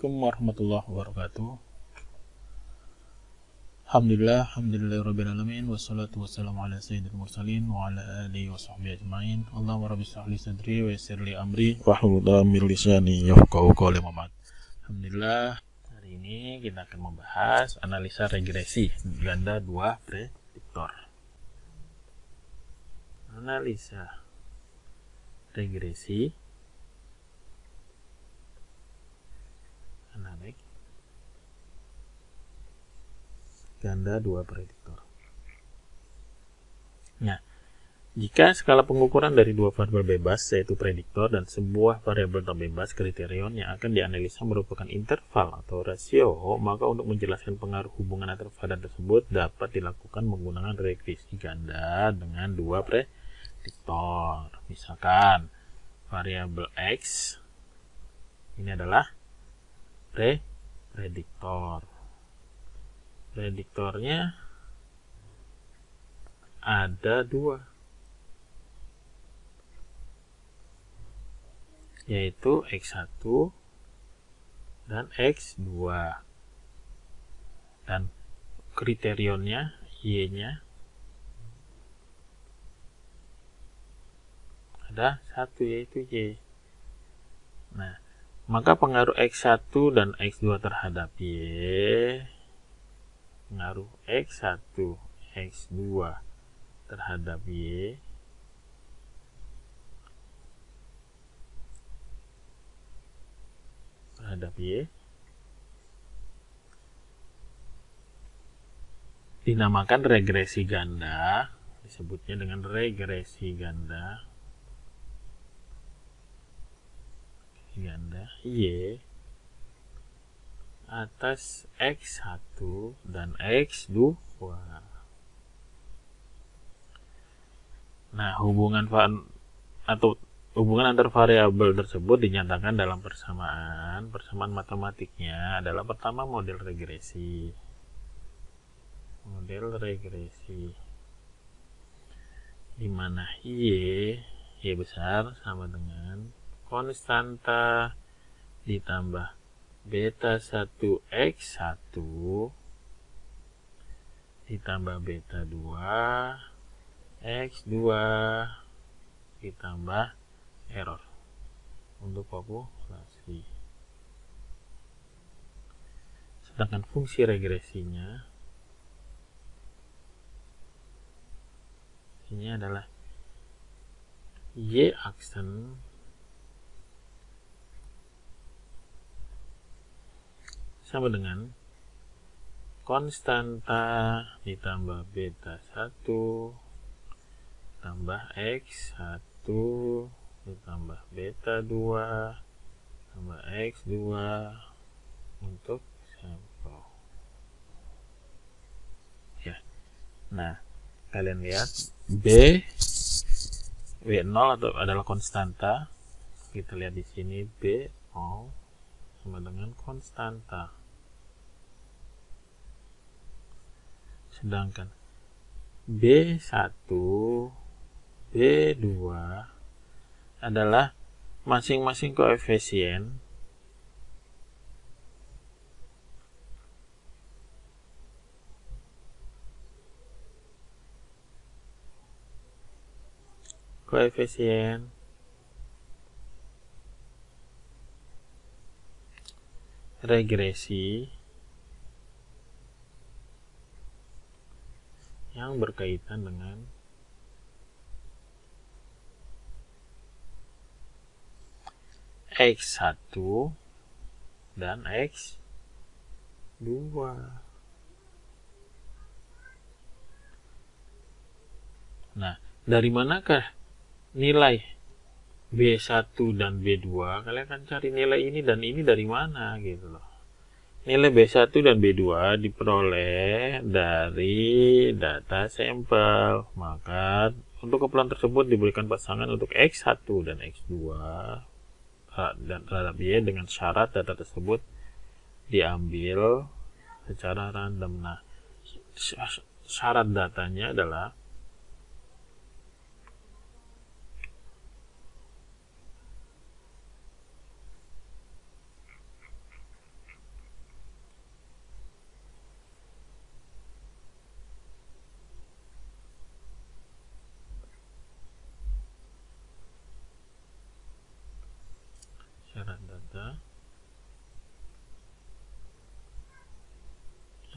Assalamualaikum warahmatullahi wabarakatuh. Alhamdulillahirrabbilalamin. Wassalatu wassalamu ala sayyidil mursalin wa ala alihi wa sahbihi ajma'in. Allahumma rabbi shrah li sadri wa yassir li amri wahlul 'uqdatam min lisani yafqahu qawli. Alhamdulillah, hari ini kita akan membahas analisa regresi ganda 2 prediktor. Analisa regresi ganda 2 prediktor. Nah, jika skala pengukuran dari dua variabel bebas, yaitu prediktor dan sebuah variabel tak bebas kriterion yang akan dianalisa merupakan interval atau rasio, maka untuk menjelaskan pengaruh hubungan antar variabel tersebut dapat dilakukan menggunakan regresi ganda dengan dua prediktor. Misalkan variabel X ini adalah prediktor. Prediktornya ada dua, yaitu X1 dan X2, dan kriterionnya Y-nya ada satu, yaitu Y. Nah, maka pengaruh X1 dan X2 terhadap Y, pengaruh X1, X2 terhadap Y dinamakan regresi ganda, disebutnya dengan regresi ganda Y atas X1 dan X2. Nah, hubungan antar variabel tersebut dinyatakan dalam persamaan matematiknya adalah pertama model regresi. Di mana Y besar sama dengan konstanta ditambah beta 1 X1 ditambah beta 2 X2 ditambah error untuk populasi. Sedangkan fungsi regresinya ini adalah Y aksen sama dengan konstanta ditambah beta 1 tambah X1 ditambah beta 2 tambah X2 untuk sampel. Ya. Nah, kalian lihat W0 adalah konstanta. Kita lihat di sini B0 sama dengan konstanta. Sedangkan B1, B2 adalah masing-masing koefisien regresi yang berkaitan dengan X1 dan X2. Nah, dari manakah nilai B1 dan B2? Kalian akan cari nilai ini dan ini dari mana gitu loh. Nilai B1 dan B2 diperoleh dari data sampel. Maka untuk keperluan tersebut diberikan pasangan untuk X1 dan X2 dan terhadap Y dengan syarat data tersebut diambil secara random. Nah, syarat datanya adalah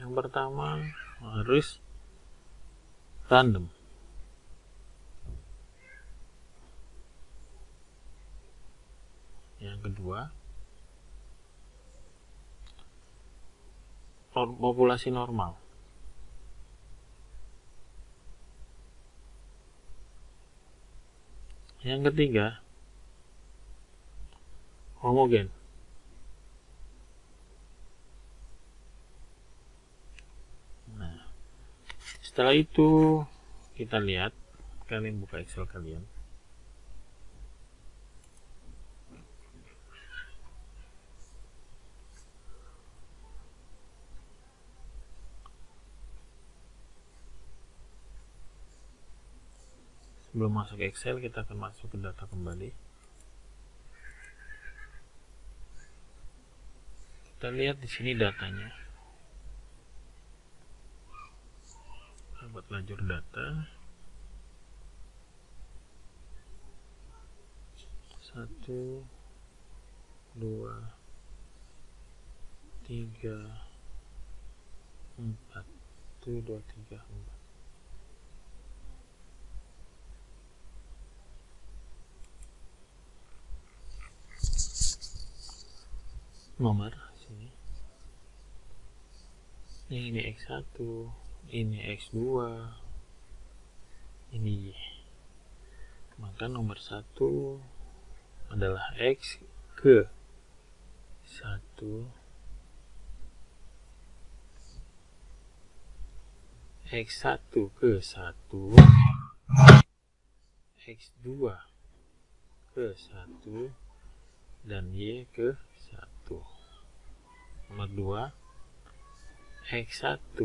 Yang pertama harus random. Yang kedua populasi normal. Yang ketiga homogen. Nah, setelah itu kita lihat, kalian buka Excel kalian. Sebelum masuk Excel, kita akan masuk ke data kembali. Kita lihat di sini datanya. Kita buat lajur data. 1, 2, 3, 4. 1, 2, 3, 4. Nomor sini. Ini X1, ini X2, ini Y. Maka nomor 1 adalah X ke 1, X1 ke 1, X2 ke 1, dan Y ke 1. Nomor 2 X1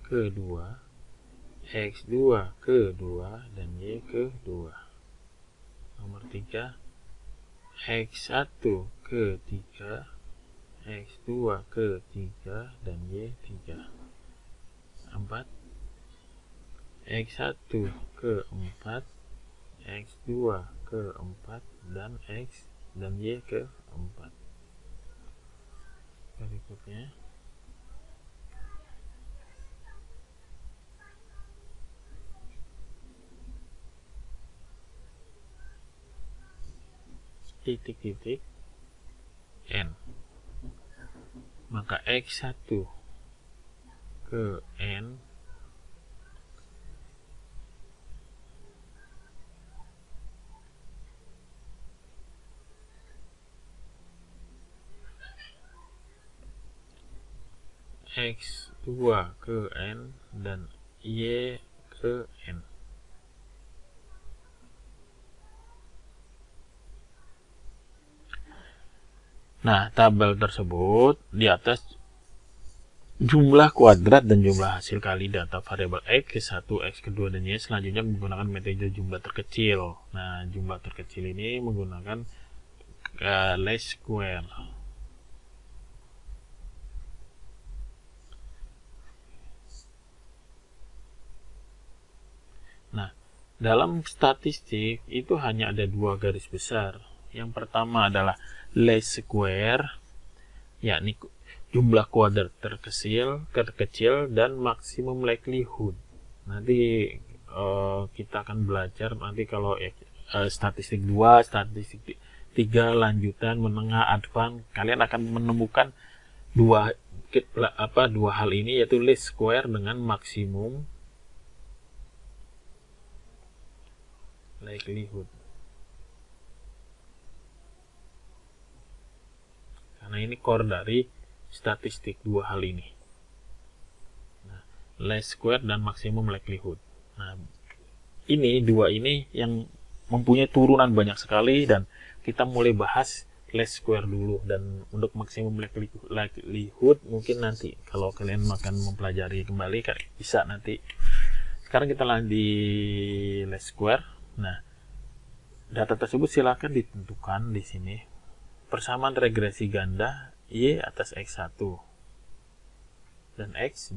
ke 2, X2 ke 2, dan Y ke 2. Nomor 3 X1 ke 3, X2 ke 3, dan Y 3. 4 X1 ke 4, X2 ke 4, dan X dan Y ke 4. Berikutnya titik-titik N. Maka X1 ke N X2 ke N dan Y ke N. Nah, tabel tersebut di atas jumlah kuadrat dan jumlah hasil kali data variabel X1, X2, dan Y selanjutnya menggunakan metode jumlah terkecil. Nah, jumlah terkecil ini menggunakan least square. Nah, dalam statistik itu hanya ada 2 garis besar. Yang pertama adalah least square, yakni jumlah kuadrat terkecil dan maksimum likelihood. Nanti kita akan belajar nanti kalau statistik 2, statistik 3, lanjutan, menengah, advance, kalian akan menemukan dua hal ini, yaitu least square dengan maksimum likelihood. Karena ini core dari statistik, 2 hal ini. Nah, least square dan maksimum likelihood. Nah, ini 2 ini yang mempunyai turunan banyak sekali, dan kita mulai bahas least square dulu, dan untuk maksimum likelihood mungkin nanti kalau kalian akan mempelajari kembali bisa nanti. Sekarang kita lanjut di least square. Nah, data tersebut silakan ditentukan di sini. Persamaan regresi ganda Y atas X1 dan X2.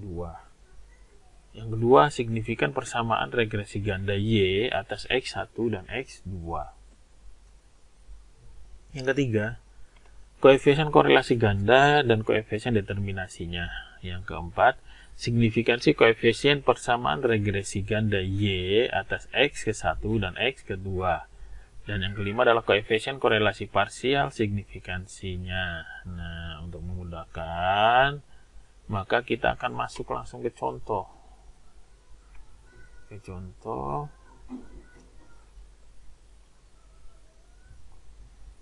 Yang kedua, signifikan persamaan regresi ganda Y atas X1 dan X2. Yang ketiga, koefisien korelasi ganda dan koefisien determinasinya. Yang keempat, signifikansi koefisien persamaan regresi ganda Y atas X ke 1 dan X ke 2. Dan yang kelima adalah koefisien korelasi parsial signifikansinya. Nah, untuk memudahkan, maka kita akan masuk langsung ke contoh.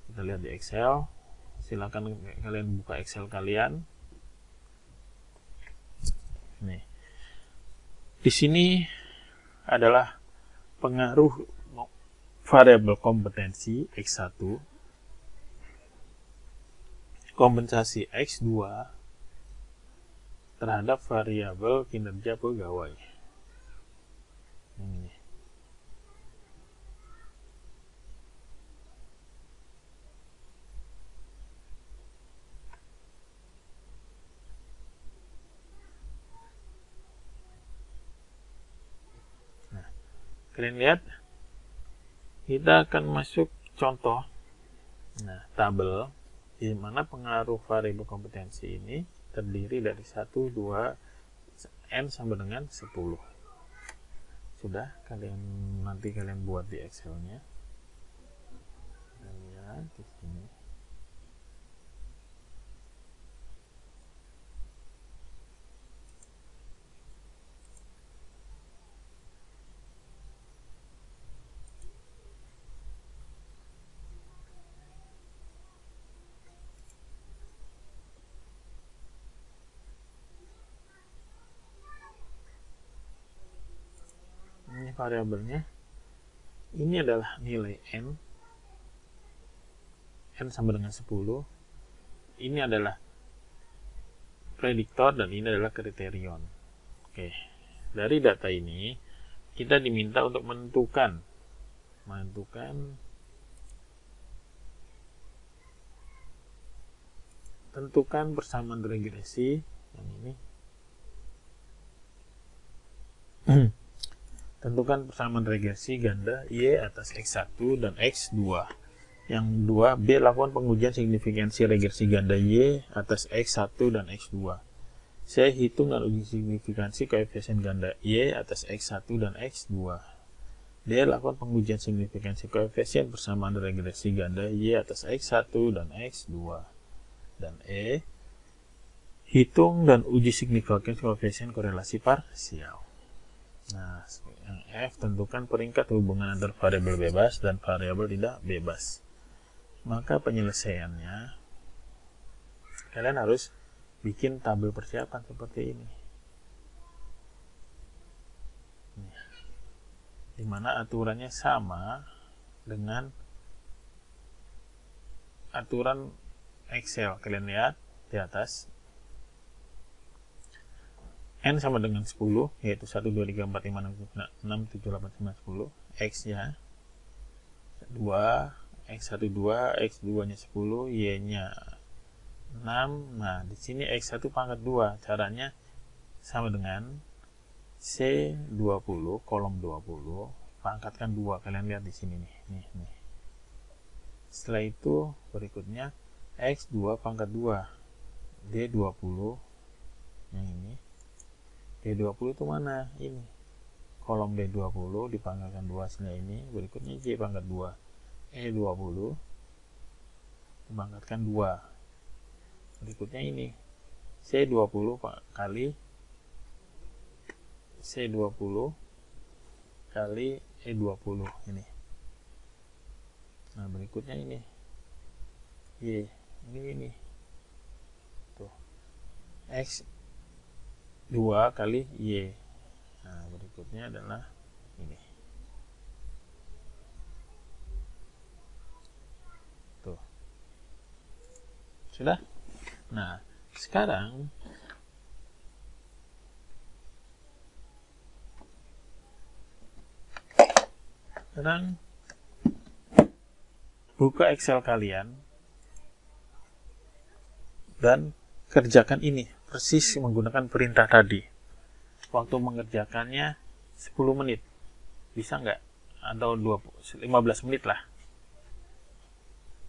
Kita lihat di Excel. Silakan kalian buka Excel kalian. Nih. Di sini adalah pengaruh variabel kompetensi X1, kompensasi X2 terhadap variabel kinerja pegawai. Ini. Nah, kalian lihat, kita akan masuk contoh. Nah, tabel di mana pengaruh variabel kompetensi ini terdiri dari 1, 2, n sampai dengan 10. Sudah, nanti kalian buat di Excel-nya. Dan lihat di sini. Ini variabelnya. Ini adalah nilai n sama dengan 10. Ini adalah prediktor dan ini adalah kriterion. Oke, dari data ini kita diminta untuk menentukan persamaan regresi yang ini. Tentukan persamaan regresi ganda Y atas X1 dan X2. Yang 2, B, lakukan pengujian signifikansi regresi ganda Y atas X1 dan X2. C, hitung dan uji signifikansi koefisien ganda Y atas X1 dan X2. D, lakukan pengujian signifikansi koefisien persamaan regresi ganda Y atas X1 dan X2. Dan E, hitung dan uji signifikansi koefisien korelasi parsial. Nah, yang F, tentukan peringkat hubungan antar variabel bebas dan variabel tidak bebas. Maka penyelesaiannya, kalian harus bikin tabel persiapan seperti ini. Dimana aturannya sama dengan aturan Excel. Kalian lihat di atas. N sama dengan 10, yaitu 1, 2, 3, 4, 5, 6, 7, 8, 9, 10. X-nya 2, X1, 2, X2-nya 10, Y-nya 6. Nah, di sini X1 pangkat 2. Caranya sama dengan C20, kolom 20, pangkatkan 2. Kalian lihat di sini nih. Setelah itu, berikutnya X2 pangkat 2. D20, yang ini. D20 itu mana? Ini. Kolom D20 dipangkatkan 2 hasilnya ini. Berikutnya J pangkat 2. E20 dipangkatkan 2. Berikutnya ini. C20 kali C20 kali E20 ini. Nah, berikutnya ini. Y. Ini. Tuh. X 2 kali Y. Nah, berikutnya adalah ini. Tuh. Sudah? Nah, sekarang buka Excel kalian dan kerjakan ini persis menggunakan perintah tadi. Waktu mengerjakannya 10 menit. Bisa nggak? Atau 15 menit lah.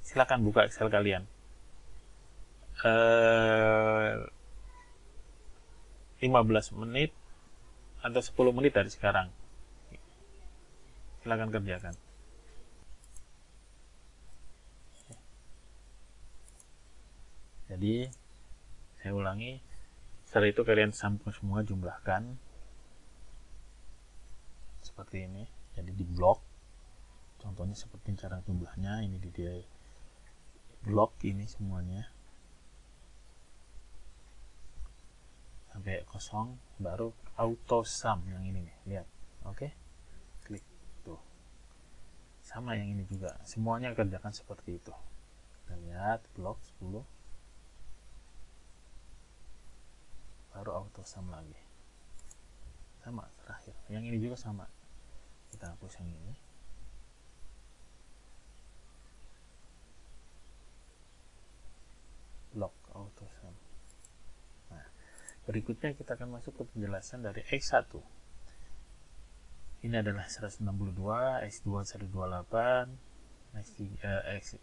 Silakan buka Excel kalian. 15 menit atau 10 menit dari sekarang. Silakan kerjakan. Jadi saya ulangi, setelah itu kalian semua jumlahkan seperti ini. Jadi di blok, contohnya seperti cara jumlahnya ini di blok ini semuanya sampai kosong, baru auto sum yang ini nih, lihat. Oke, klik tuh. Sama yang ini juga, semuanya kerjakan seperti itu. Kita lihat blok 10, baru auto sum lagi. Sama terakhir, yang ini juga sama. Kita hapus yang ini. Blok auto sum. Nah, berikutnya kita akan masuk ke penjelasan dari X1. Ini adalah 162, X2 128, X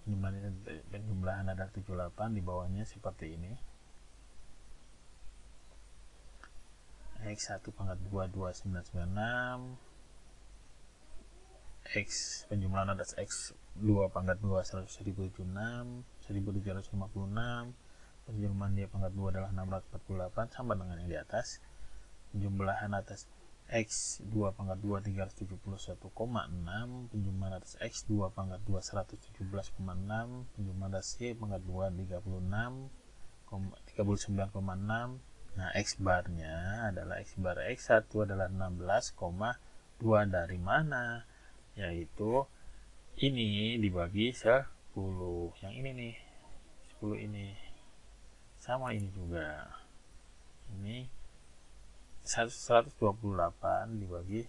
penjumlahan ada 78, di bawahnya seperti ini. X1 pangkat 2 2996, X penjumlahan atas X2 pangkat 2 1076, 1756, penjumlahan dia pangkat 2 adalah 648, sama dengan yang di atas. Penjumlahan atas X2 pangkat 2 371,6, penjumlahan atas X2 pangkat 2 117,6, penjumlahan atas Y pangkat 2 39,6. Nah, X barnya adalah X bar X1 adalah 16,2 dari mana? Yaitu ini dibagi 10. Yang ini nih, 10 ini. Sama ini juga. Ini 128 dibagi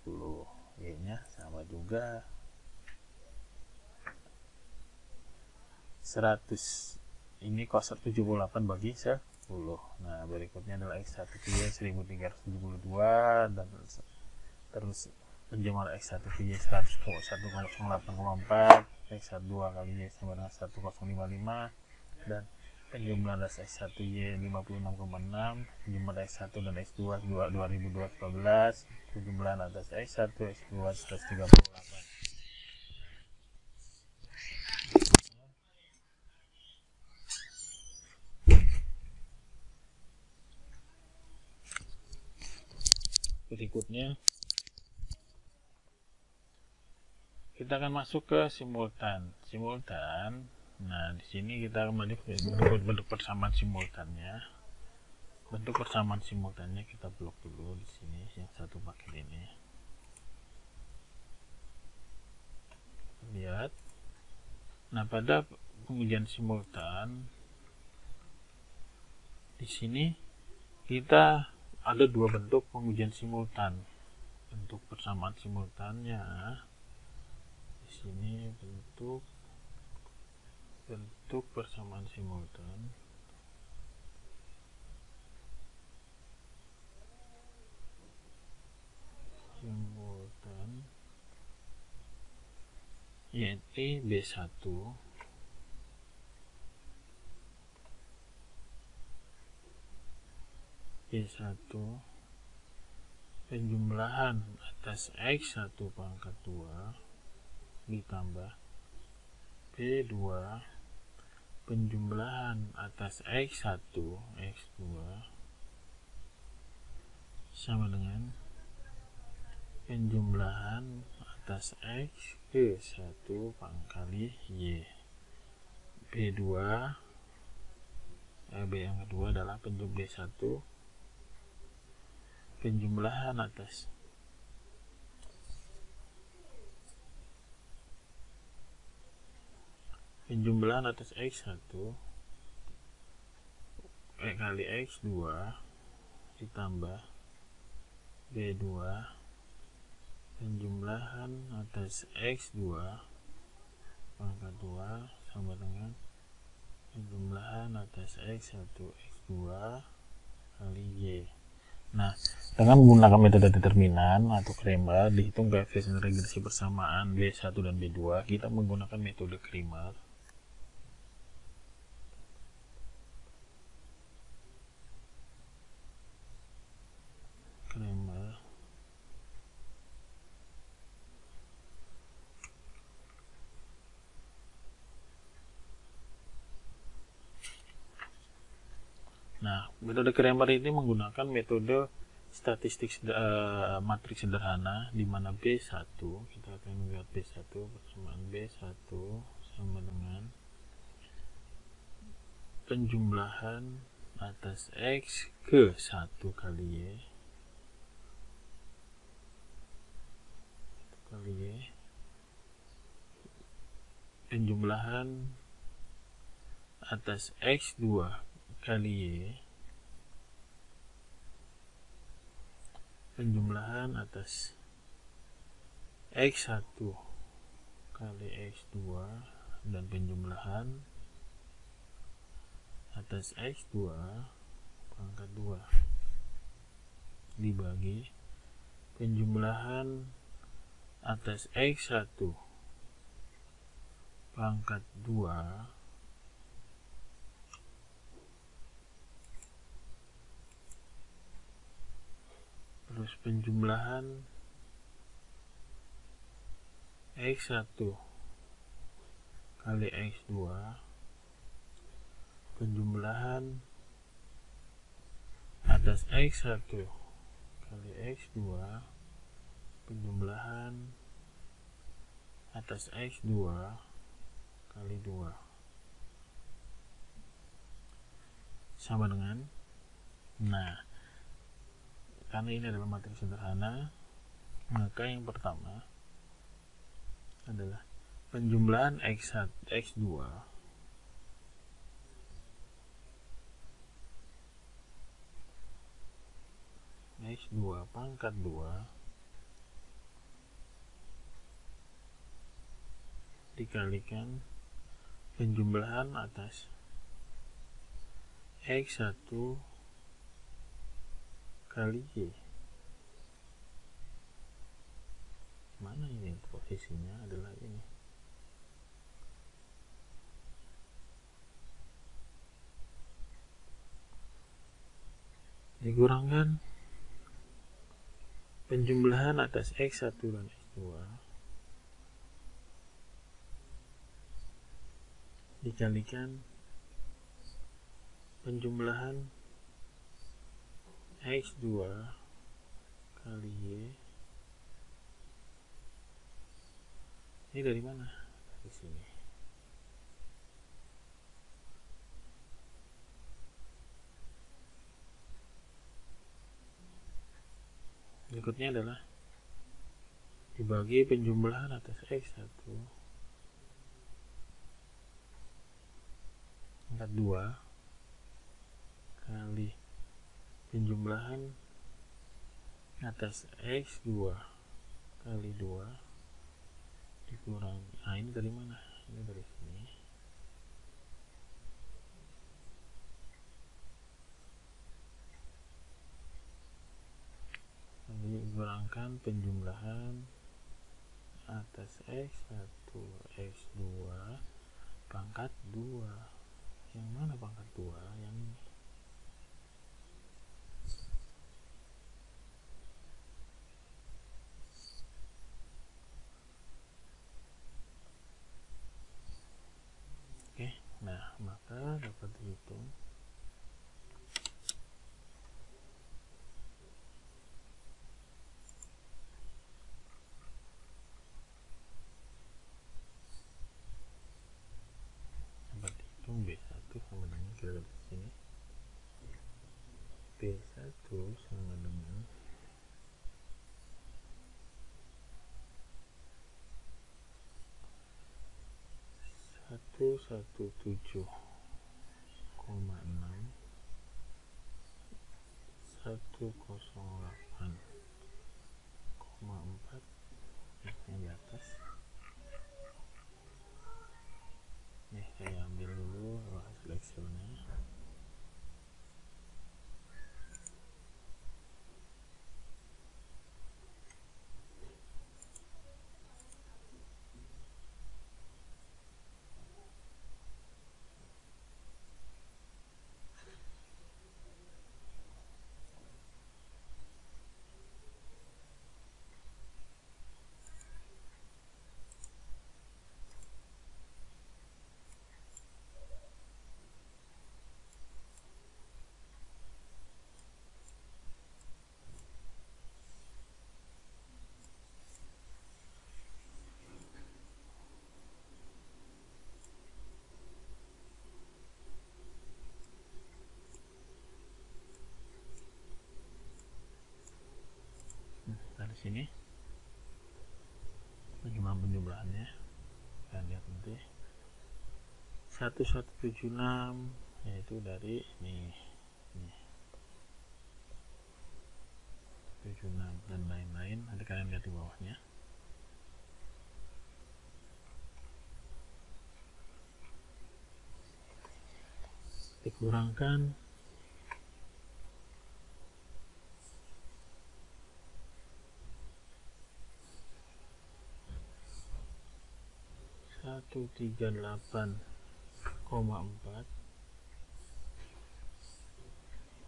10. Y-nya sama juga. 100. Ini 0,78 bagi 10. Nah, berikutnya adalah X1 Y 1372 dan terus penjumlahan X1 Y 101,08,4, X2 kali Y sama dengan 1055, dan penjumlahan atas X1 Y 56,6, penjumlahan X1 dan X2 2212, penjumlahan atas X1 X2 138. Berikutnya kita akan masuk ke simultan. Nah, di sini kita kembali bentuk persamaan simultannya. Bentuk persamaan simultannya kita blok dulu di sini, yang satu paket ini. Lihat. Nah, pada pengujian simultan di sini kita ada dua bentuk pengujian simultan. Bentuk persamaan simultannya di sini, bentuk persamaan simultan yaitu B1 penjumlahan atas X1 pangkat 2 ditambah B2 penjumlahan atas X1 X2 sama dengan penjumlahan atas X ke 1 pangkali Y. B2 B yang kedua adalah B1 penjumlahan atas X1 kali X2 ditambah B2 penjumlahan atas X2 pangkat 2 sama dengan penjumlahan atas X1 X2 kali Y. Nah, dengan menggunakan metode determinan atau Kramer, dihitung koefisien regresi persamaan B1 dan B2, kita menggunakan metode Kramer. Metode Cramer ini menggunakan metode statistik matriks sederhana, di mana B1 kita akan melihat B1 persamaan B1 sama dengan penjumlahan atas X ke 1 kali Y penjumlahan atas X2 kali Y penjumlahan atas X1 kali X2 dan penjumlahan atas X2 pangkat 2 dibagi penjumlahan atas X1 pangkat 2 terus penjumlahan X1 kali X2 penjumlahan atas X1 kali X2 penjumlahan atas X2 kali 2 sama dengan, nah karena ini adalah matriks sederhana, maka yang pertama adalah penjumlahan X1, X2 X2 pangkat 2 dikalikan penjumlahan atas X1 kali Y. Mana ini posisinya adalah ini. Dikurangkan penjumlahan atas X1 dan X2 dikalikan penjumlahan X2 kali Y. Ini dari mana? Dari sini. Berikutnya adalah dibagi penjumlahan atas X1 pangkat 2 kali penjumlahan atas X2 kali 2 dikurang, nah ini dari mana? Ini dari sini. Lalu dikurangkan penjumlahan atas X1 X2 pangkat 2. Yang mana pangkat 2? Yang ini. Oke, nah maka dapat dihitung B1 sama dengan, kita lihat di sini, B1 sama dengan 117,6 108,4 yang di atas. Nih saya ambil dulu hasil Excelnya. bagaimana penjumlahannya kita lihat nanti. 1176 yaitu dari nih 76 dan lain-lain, nanti kalian lihat di bawahnya. Dikurangkan 138,4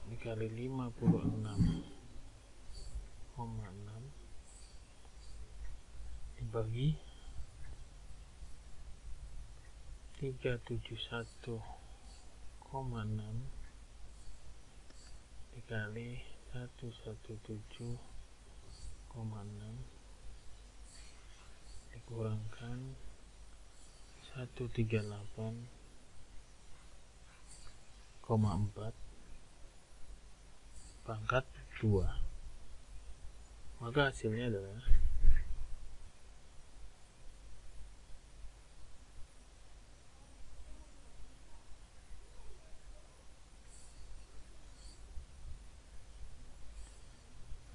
dikali 56,6 dibagi 371,6 dikali 117,6 dikurangkan 138,4 pangkat 2, maka hasilnya adalah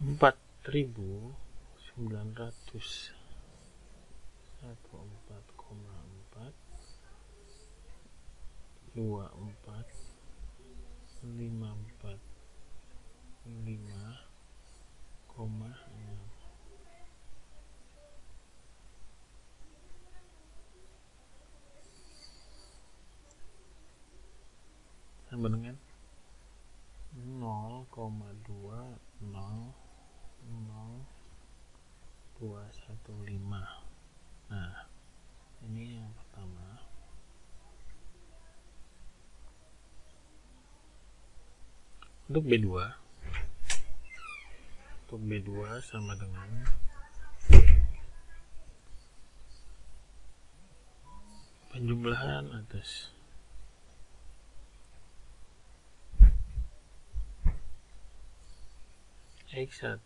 4.914,4 24.545,6 sama dengan 0,2000215. Nah, ini yang pertama. Untuk B2 sama dengan penjumlahan atas X1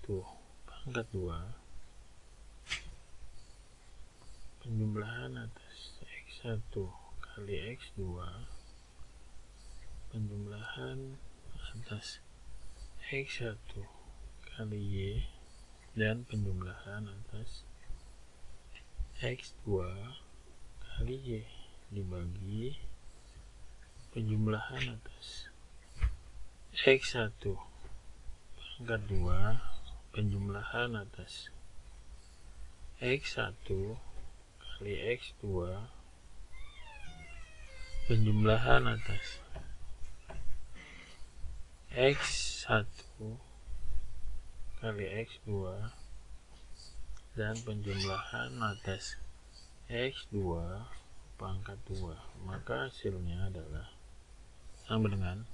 pangkat 2 penjumlahan atas X1 kali X2 penjumlahan atas X1 kali Y dan penjumlahan atas X2 kali Y dibagi penjumlahan atas X1 pangkat 2 penjumlahan atas X1 kali X2 penjumlahan atas X1 kali X2 dan penjumlahan atas X2 pangkat 2, maka hasilnya adalah sama dengan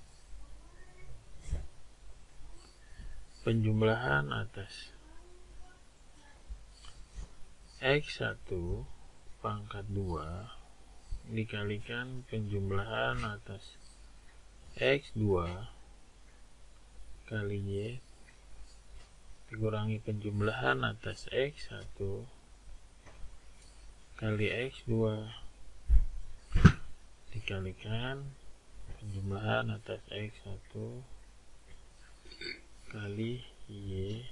penjumlahan atas X1 pangkat 2 dikalikan penjumlahan atas X2 kali Y dikurangi penjumlahan atas X1 kali X2 dikalikan penjumlahan atas X1 kali Y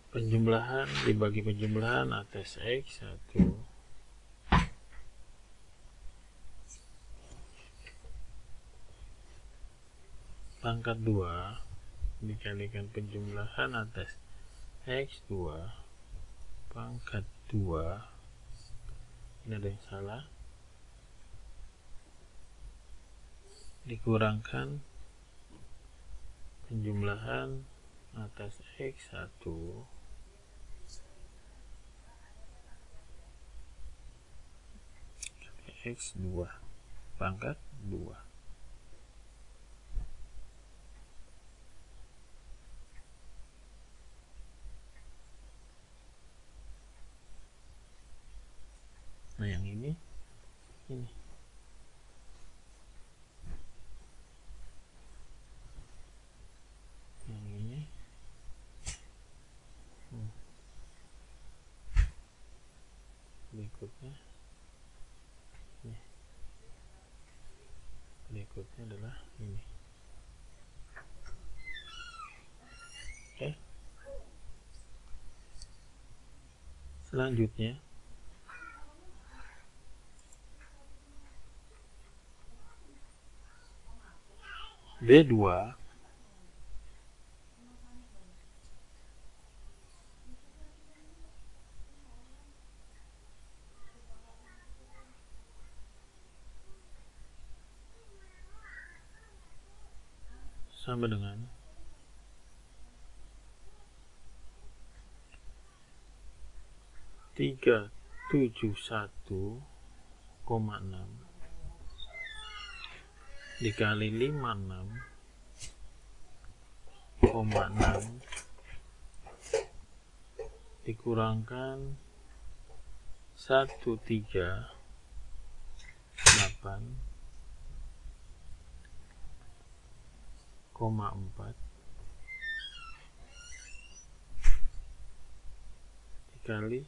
penjumlahan dibagi penjumlahan atas X1 pangkat 2 dikalikan penjumlahan atas X2 pangkat 2. Ini ada yang salah, dikurangkan penjumlahan atas X1 X2 pangkat 2. Nah, yang ini yang ini berikutnya adalah ini. Oke. Selanjutnya B2 sama dengan 371,6 dikali 56,6 dikurangkan 138,4 dikali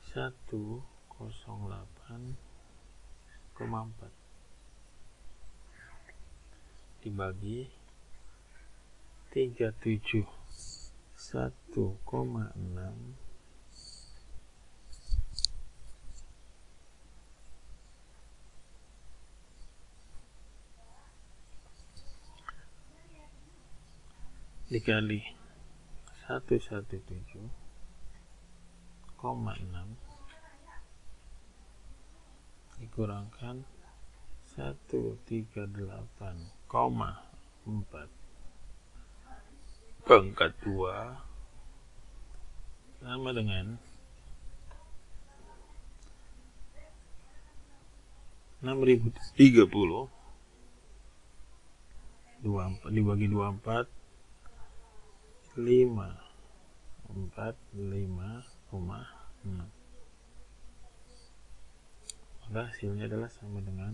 108,4 dibagi 371,6 dikali 117,6 dikurangkan 138,4 pangkat 2 sama dengan 6030 dibagi 24 545,6 maka hasilnya adalah sama dengan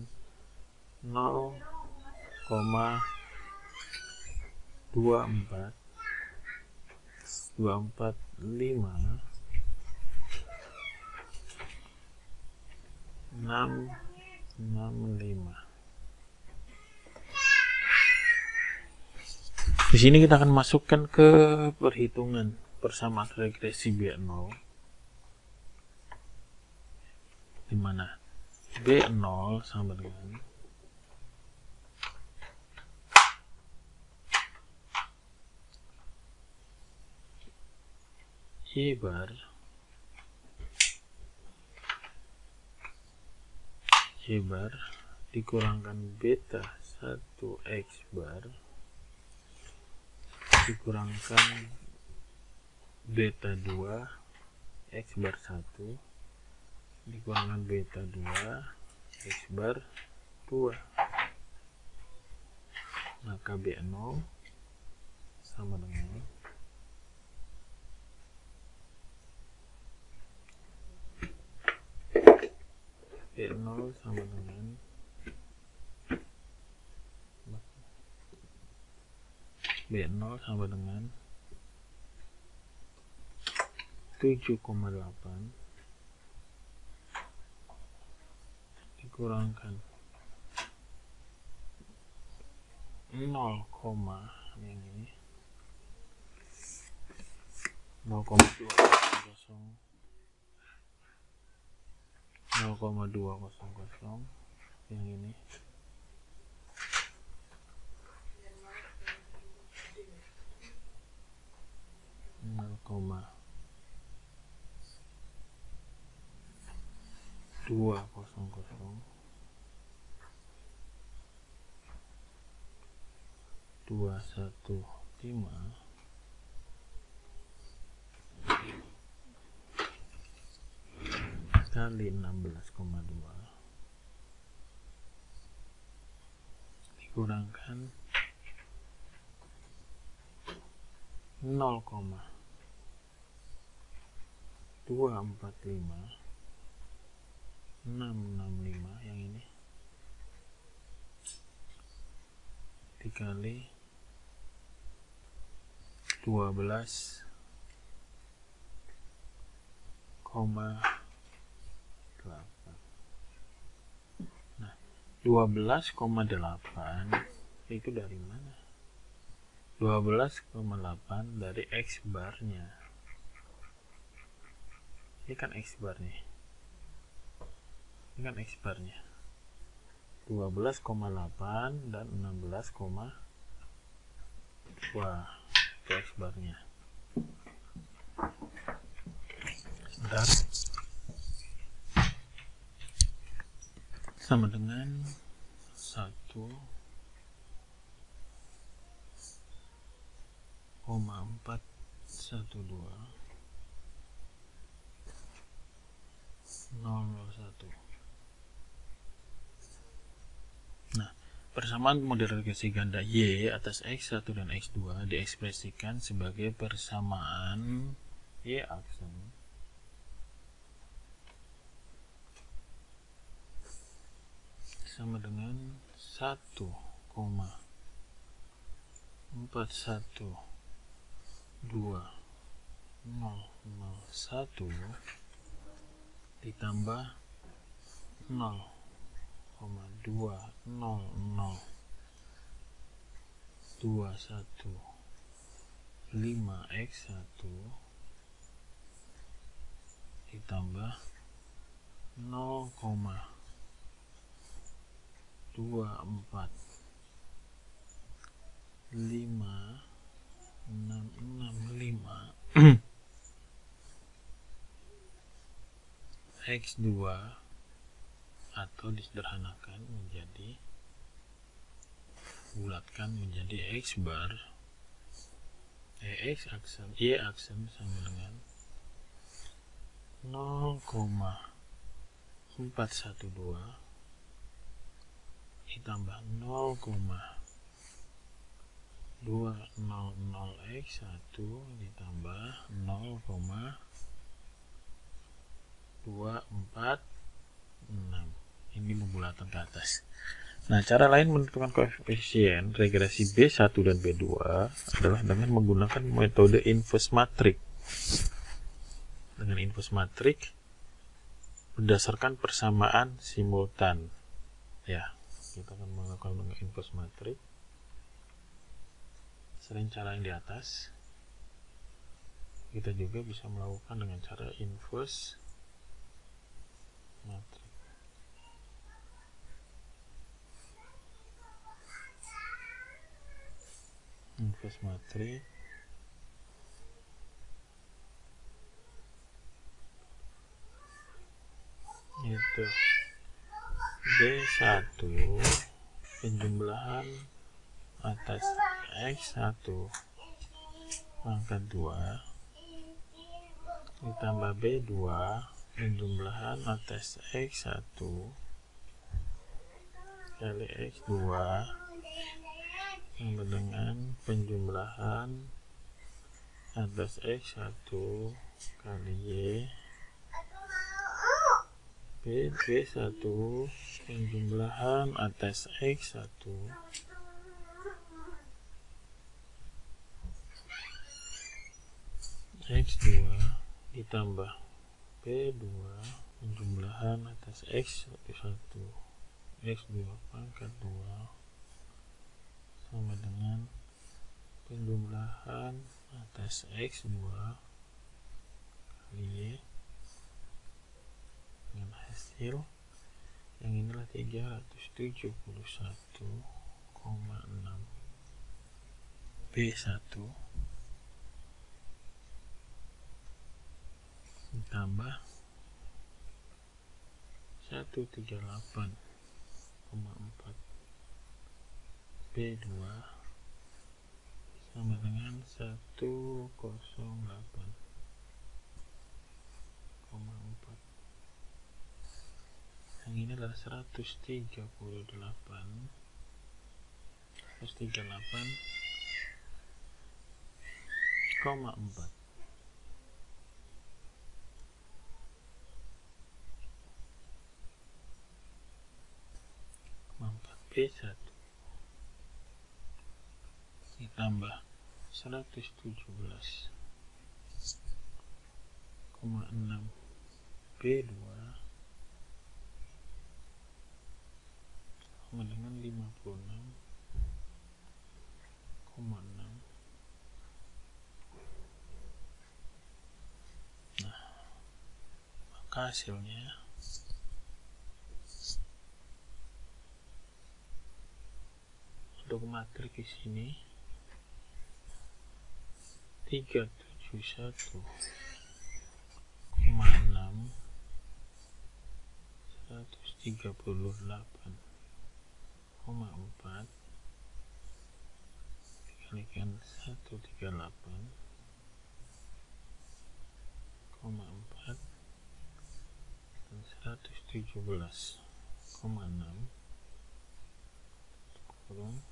0,245,665. Di sini kita akan masukkan ke perhitungan persamaan regresi B0, di mana B0 sama dengan Y bar dikurangkan beta 1 X bar dikurangkan beta 2 X bar 1 dikurangkan beta 2 X bar 2, maka B0 sama dengan B0 sama dengan 7,8 dikurangkan 0, yang ini 0,200 yang ini 0,215 kali 16,2 dikurangkan 0,245665 yang ini dikali 12,5 Nah, 12,8 itu dari mana? 12,8 dari X barnya. Ini kan X bar nih. Ini kan X barnya. 12,8 dan 16, wah, itu X barnya. Sebentar. Sama dengan 1,412 001. Nah, persamaan model regresi ganda Y atas X1 dan X2 diekspresikan sebagai persamaan Y aksen sama dengan 1,412,001 ditambah 0,2002115X1 ditambah 0,24565 X2 atau disederhanakan menjadi, bulatkan menjadi X bar X aksen Y aksen sama dengan 0,412 ditambah 0,200X1 ditambah 0,246. Ini pembulatan ke atas. Nah, cara lain menentukan koefisien regresi B1 dan B2 adalah dengan menggunakan metode inverse matrix. Dengan inverse matrix berdasarkan persamaan simultan. Ya, kita akan melakukan dengan inverse matrix. Selain cara yang di atas, kita juga bisa melakukan dengan cara inverse matrix. Inverse matrix itu B1 penjumlahan atas X1 pangkat 2 ditambah B2 penjumlahan atas X1 kali X2 sama dengan penjumlahan atas X1 kali Y B1 penjumlahan atas X1 X2 ditambah B2 penjumlahan atas X1 X2 pangkat 2 sama dengan penjumlahan atas X2 kali Y dengan hasil yang inilah 371,6 B1 ditambah 138,4 B2 sama dengan 108,4. Yang ini adalah 138,4 B1 ditambah 117,6 B2 sama dengan 56,6. Nah, maka hasilnya untuk matrik di sini 371,6 138,4 dikalikan 138,4 dan 117,6 kurung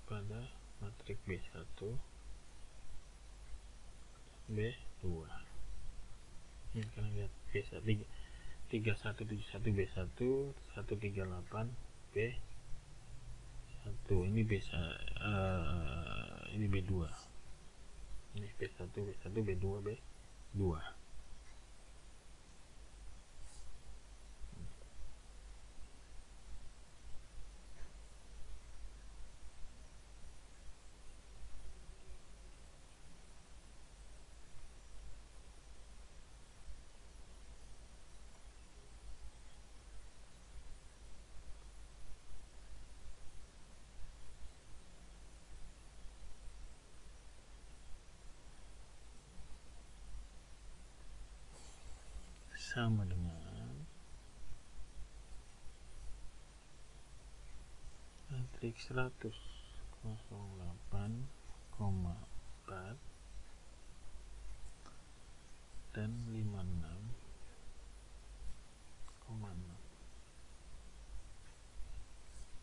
pada matrik B1 B2. Ini kalian lihat B1 3171 B1 138 B1 ini ini B2, ini B1 B2 B2. Sama dengan matriks 108,4 dan 56,6.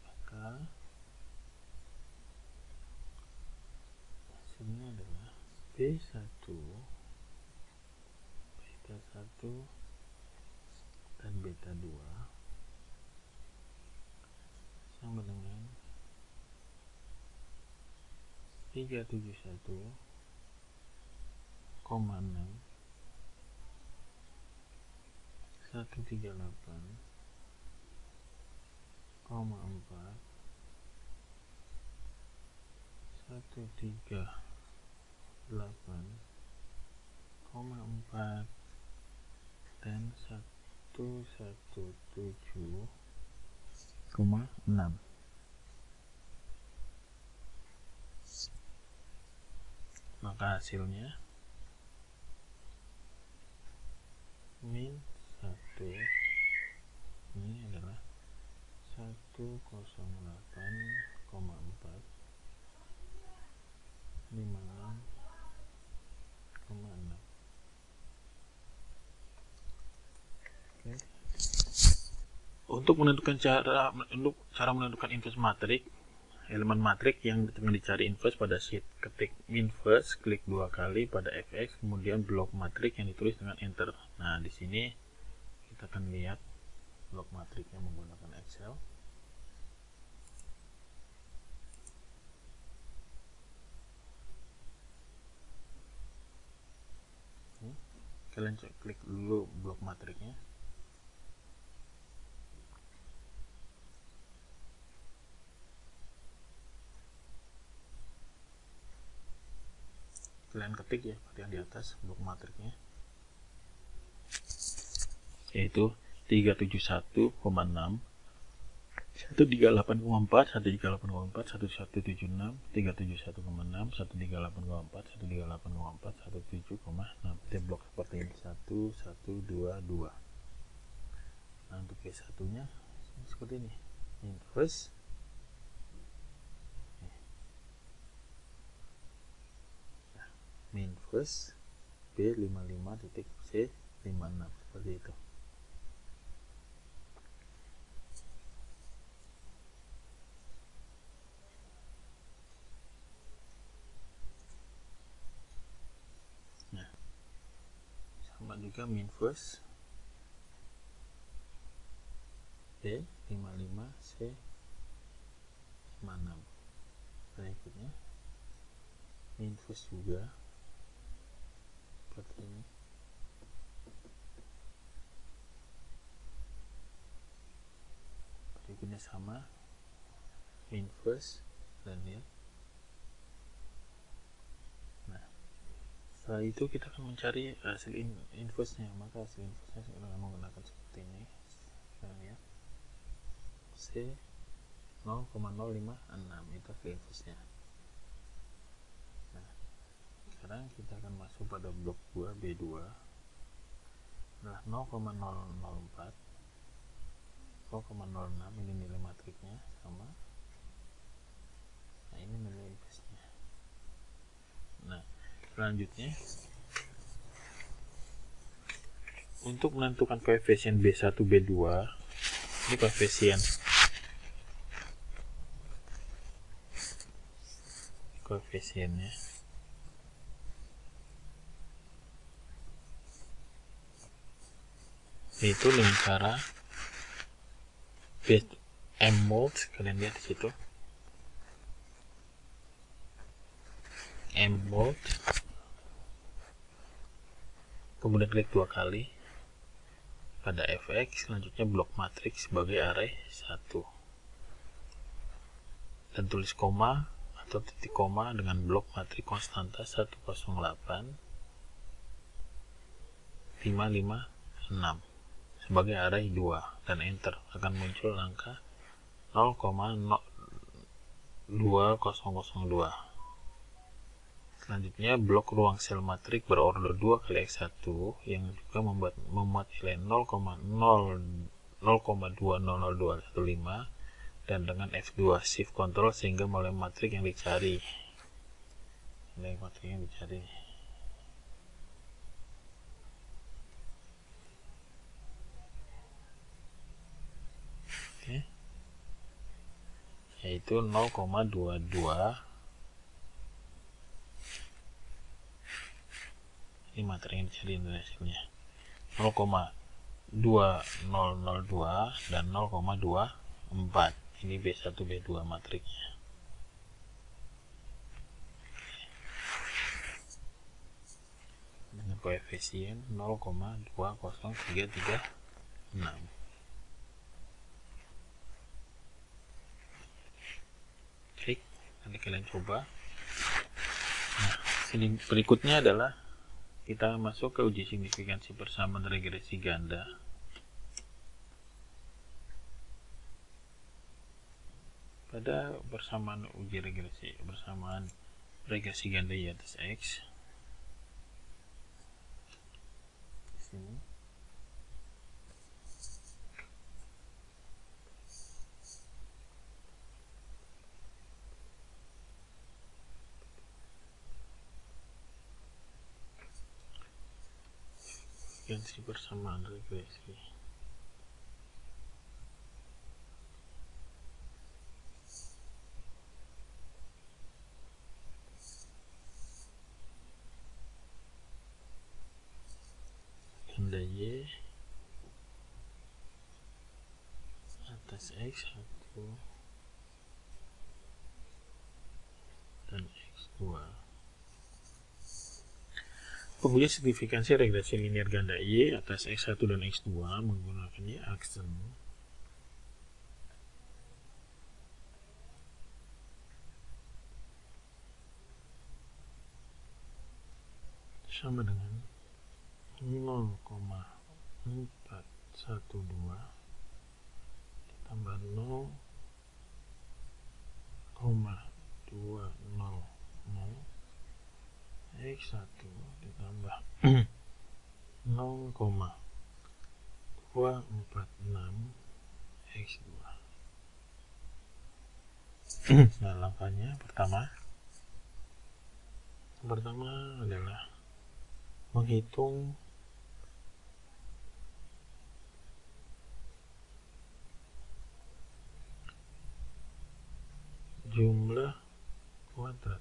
Maka hasilnya adalah B1 beta 1 dan beta 2 sama dengan 371,6 138,4 138,4 dan 117,6. Maka hasilnya min 1 ini adalah 108,4 56,6. Untuk cara menentukan inverse matrik, elemen matrik yang dicari inverse pada sheet, ketik inverse, klik 2 kali pada fx, kemudian blok matrik yang ditulis dengan enter. Nah, di sini kita akan lihat blok matriknya menggunakan Excel. Kalian klik dulu blok matriknya. Kalian ketik ya seperti yang di atas blok matriknya, yaitu 371,6 138,4 138,4 1176 371,6 138,4 138,4 17,6. Kita blok seperti ini 1 1 2 2. Nah, untuk B1 nya seperti ini, inverse inverse B55.C56 seperti itu. Nah, sama juga inverse B55C56. Berikutnya inverse juga seperti ini. Berikutnya sama inverse dan lihat. Nah, setelah itu kita akan mencari hasil inverse-nya. Maka hasil inverse-nya saya akan menggunakan seperti ini. Kita lihat C 0,056 itu hasil inverse-nya. Nah, sekarang kita akan masuk pada blok 2 B2 adalah 0,004 0,06, ini nilai matriknya sama. Nah, ini nilai inverse-nya. Nah, selanjutnya untuk menentukan koefisien B1 B2, ini koefisiennya itu dengan cara M-mold. Kalian lihat di situ M-mold, kemudian klik 2 kali pada fx, selanjutnya blok matriks sebagai array 1 dan tulis koma atau titik koma dengan blok matriks konstanta 108 556 sebagai array 2 dan enter. Akan muncul angka 0,2002. Selanjutnya blok ruang sel matrik berorder 2 kali x1 yang juga memuat nilai 0,2002115 dan dengan F2 shift control sehingga mulai matrik yang dicari. Oke. Yaitu 0,22. Ini materi yang dicari hasilnya 0,2002 dan 0,24. Ini B1 B2 matriknya. Dengan koefisien 0,20336. Klik, nanti kalian coba. Nah, sini berikutnya adalah kita masuk ke uji signifikansi persamaan regresi ganda. Pada persamaan regresi ganda Y atas X, di sini signifikansi persamaan regresi. Ganda Y atas X1 dan X2. Pengujian signifikansi regresi linear ganda Y atas X1 dan X2 menggunakan Y-aksen sama dengan 0,412 ditambah 0,200 X1 ditambah 0,246 X2. Nah, langkahnya pertama adalah menghitung jumlah kuadrat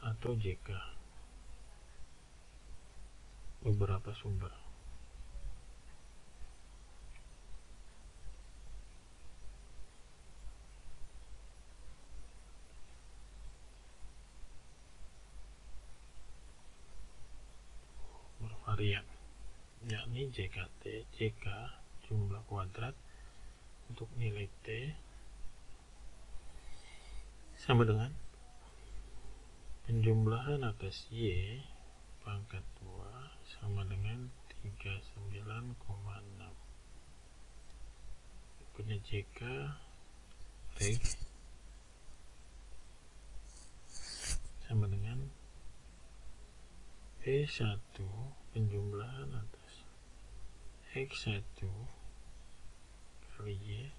atau JK beberapa sumber. Bervarian, yakni JK jumlah kuadrat untuk nilai T sama dengan penjumlahan atas Y pangkat 2 sama dengan 39,6. Punya JK Reg sama dengan P1 penjumlahan atas X1 kali Y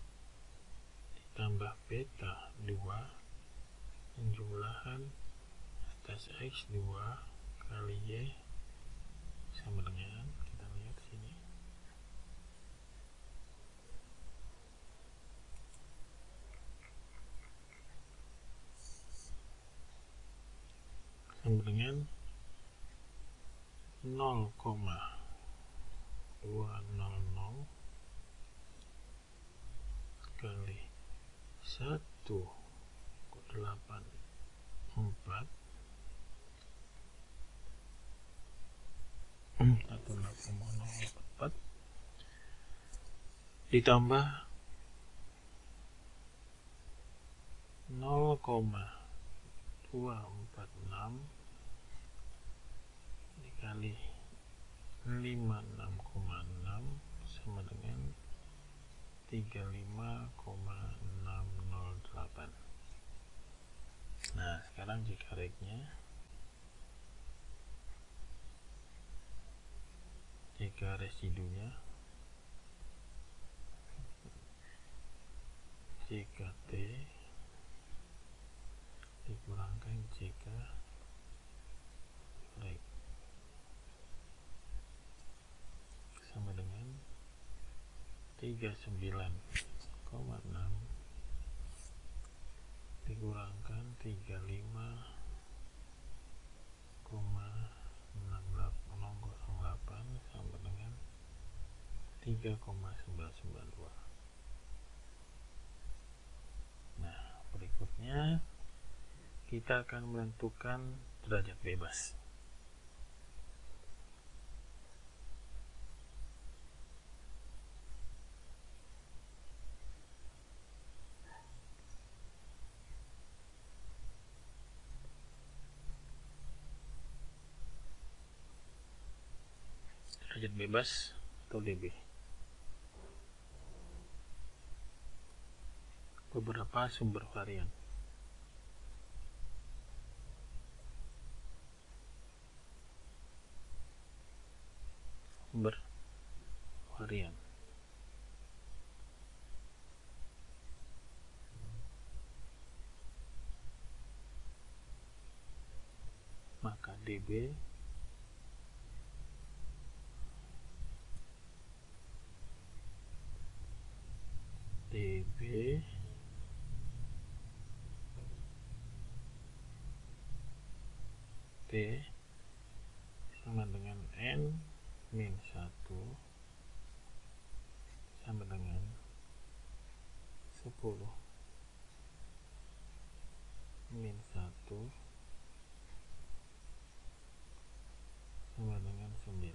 ditambah beta 2 penjumlahan atas X2 kali Y sama dengan, kita lihat sini, sama dengan 0,200 kali 1,84 ditambah 0,246 dikali 56,6 sama dengan 35,608. Nah, sekarang jika regnya, jika residunya JKT dikurangkan JK reg sama dengan 39,6 dikurangkan 35,608 sama dengan 3,992. Nah, berikutnya kita akan menentukan derajat bebas. Derajat bebas atau dB. Beberapa sumber varian. Sumber varian. Maka dB T sama dengan N min 1 sama dengan 10 min 1 sama dengan 9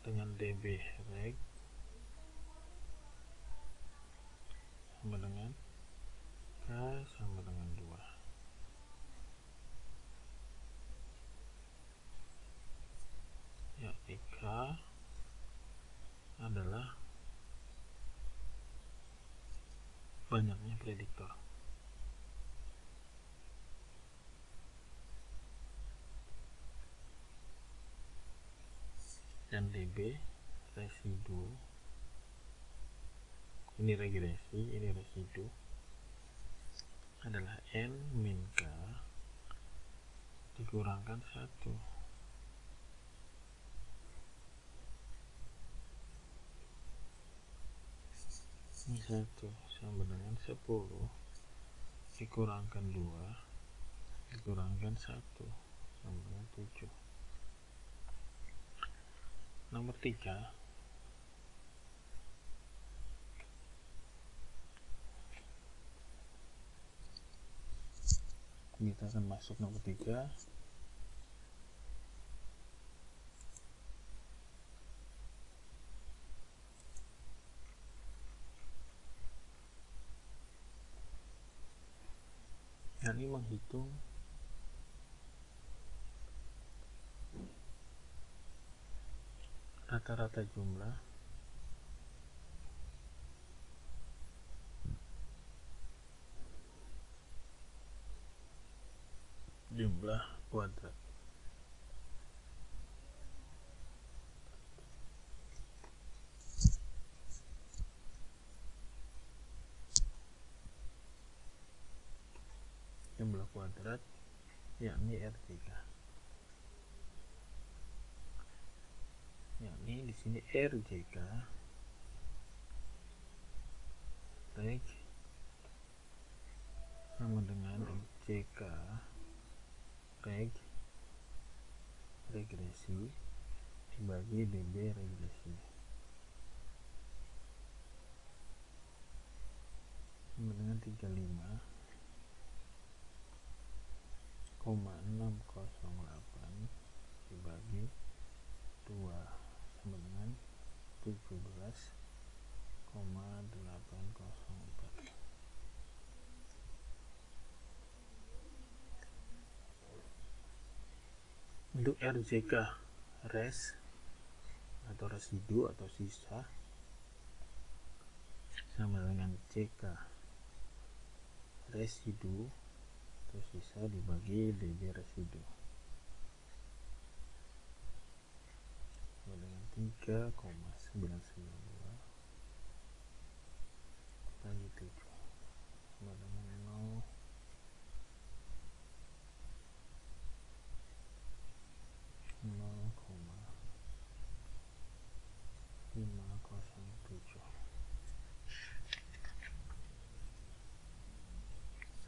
dengan dB reg sama dengan K sama dengan 2. Yakni K adalah banyaknya prediktor. Dan dB residu, ini regresi, ini residu, adalah N min K dikurangkan 1. Ini 1 sama dengan 10 dikurangkan 2 dikurangkan 1 sama dengan 7. Nomor 3, kita akan masuk nomor 3. yakni menghitung rata-rata jumlah kuadrat. Jumlah kuadrat yakni RJK. Yakni di sini RJK reg sama dengan JK regresi dibagi DB regresi sama dengan 35,608 dibagi 2 sama dengan 17,804. Untuk RJK res atau residu atau sisa sama dengan CK residu atau sisa dibagi DB residu sama dengan 3,992 bagi 7 sama dengan 0,507.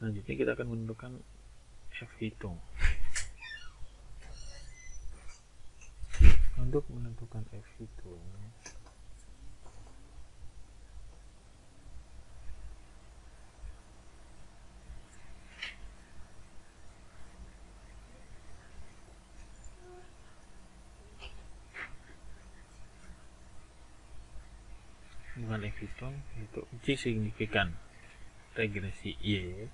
Selanjutnya kita akan menentukan F hitung. Untuk menentukan F hitung, bukan F hitung, itu uji signifikan regresi Y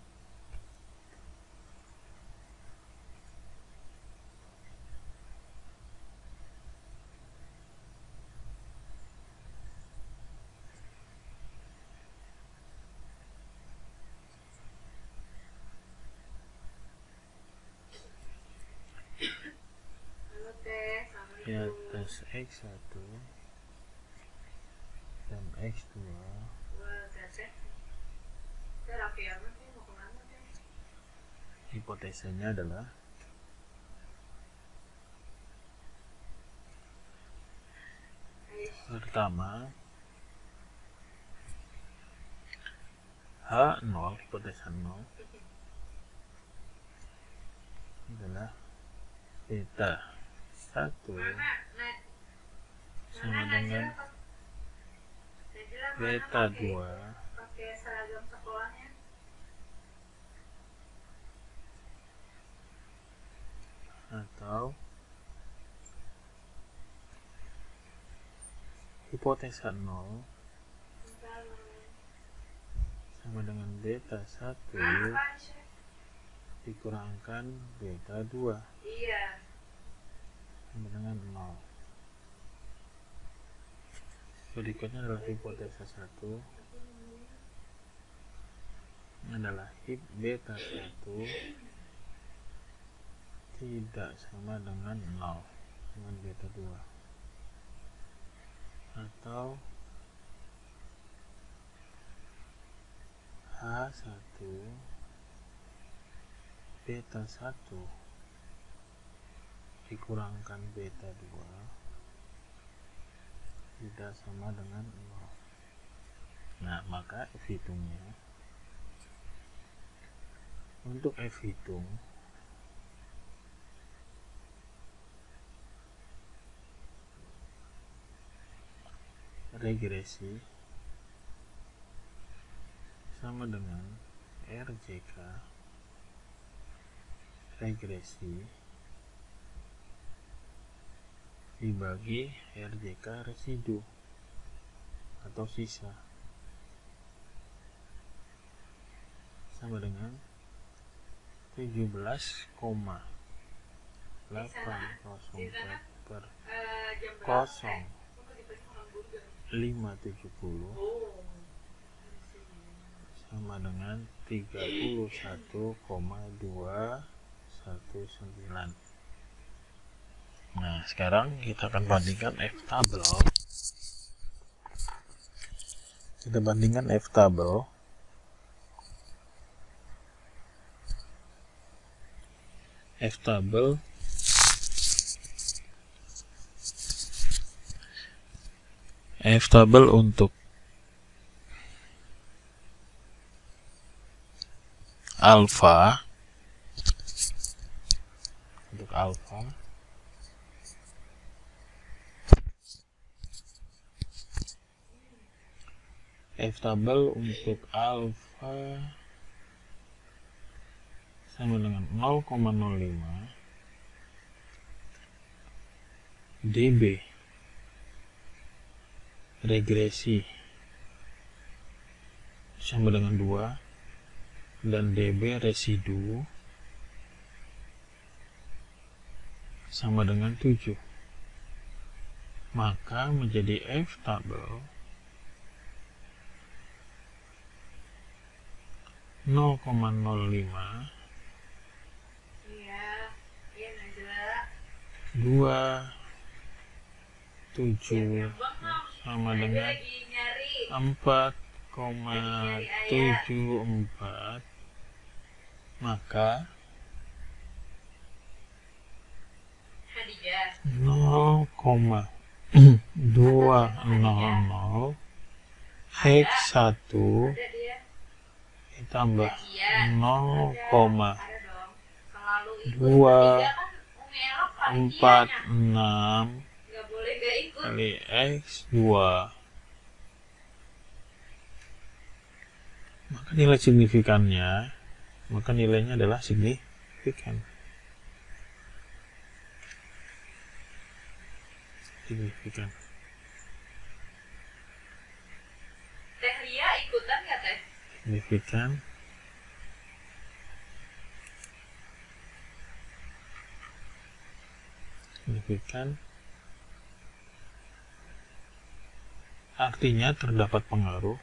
di atas X1 dan X2 hipotesanya adalah pertama H0, hipotesa 0 adalah beta 1 sama dengan beta 2 atau hipotesa 0 sama dengan beta 1 dikurangkan beta 2 sama dengan 0. Berikutnya adalah hipotesa 1 adalah beta 1 tidak sama dengan 0 dengan beta 2 atau H1 beta 1 dikurangkan beta 2 tidak sama dengan 0. Nah, maka F hitungnya untuk F hitung regresi sama dengan RJK regresi dibagi RJK residu atau sisa sama dengan 17,804 per 0,570 sama dengan 31,219. Nah, sekarang kita akan bandingkan F-tabel. Kita bandingkan F-tabel. F-tabel untuk alfa, F-tabel untuk alfa sama dengan 0,05 dB regresi sama dengan 2 dan dB residu sama dengan 7, maka menjadi F-tabel 0,05 27 sama dengan 4,74, maka 0,200 X1 ditambah 0,246 kali X2, maka nilai signifikannya, maka nilainya adalah signifikan. Teh Ria ikutan nggak teh? Signifikan artinya terdapat pengaruh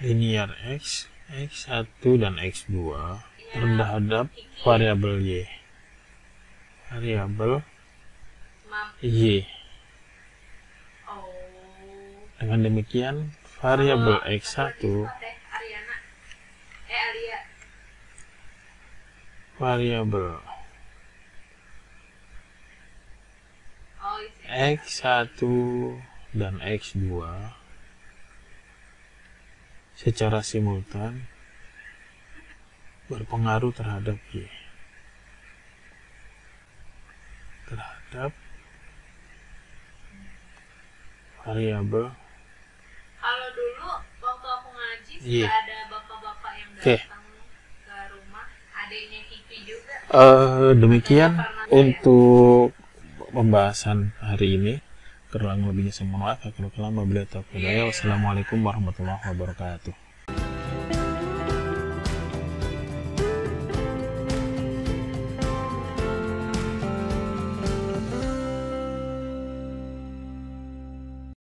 linear X, X1 dan X2 terhadap variabel Y. Dengan demikian, variabel X1 variabel X1 dan X2 secara simultan berpengaruh terhadap Y, terhadap variabel. Kalau dulu waktu aku ngaji Iya. sudah ada bapak-bapak yang Oke. datang ke rumah, adiknya Kiki juga. Demikian untuk pembahasan hari ini. Kurang lebihnya saya mohon maaf. Wassalamualaikum warahmatullahi wabarakatuh.